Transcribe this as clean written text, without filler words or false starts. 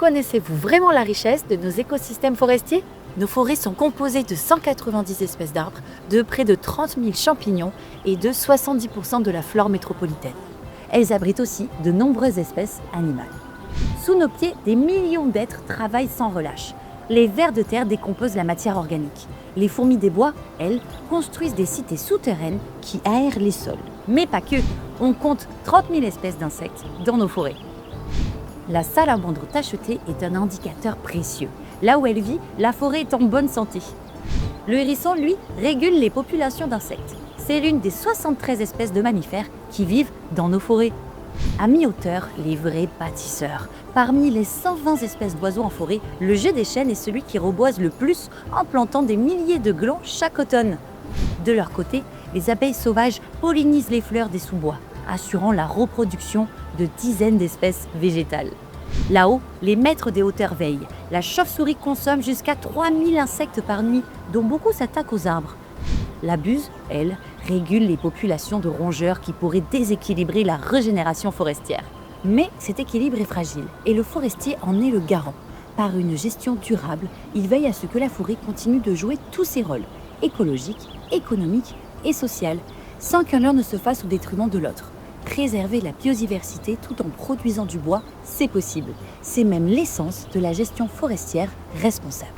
Connaissez-vous vraiment la richesse de nos écosystèmes forestiers? Nos forêts sont composées de 190 espèces d'arbres, de près de 30 000 champignons et de 70% de la flore métropolitaine. Elles abritent aussi de nombreuses espèces animales. Sous nos pieds, des millions d'êtres travaillent sans relâche. Les vers de terre décomposent la matière organique. Les fourmis des bois, elles, construisent des cités souterraines qui aèrent les sols. Mais pas que, on compte 30 000 espèces d'insectes dans nos forêts. La salamandre tachetée est un indicateur précieux. Là où elle vit, la forêt est en bonne santé. Le hérisson, lui, régule les populations d'insectes. C'est l'une des 73 espèces de mammifères qui vivent dans nos forêts. À mi-hauteur, les vrais bâtisseurs. Parmi les 120 espèces d'oiseaux en forêt, le jeu des chênes est celui qui reboise le plus en plantant des milliers de glands chaque automne. De leur côté, les abeilles sauvages pollinisent les fleurs des sous-bois, assurant la reproduction de dizaines d'espèces végétales. Là-haut, les maîtres des hauteurs veillent. La chauve-souris consomme jusqu'à 3000 insectes par nuit, dont beaucoup s'attaquent aux arbres. La buse, elle, régule les populations de rongeurs qui pourraient déséquilibrer la régénération forestière. Mais cet équilibre est fragile et le forestier en est le garant. Par une gestion durable, il veille à ce que la forêt continue de jouer tous ses rôles, écologiques, économiques et social, sans qu'un l'un ne se fasse au détriment de l'autre. Préserver la biodiversité tout en produisant du bois, c'est possible. C'est même l'essence de la gestion forestière responsable.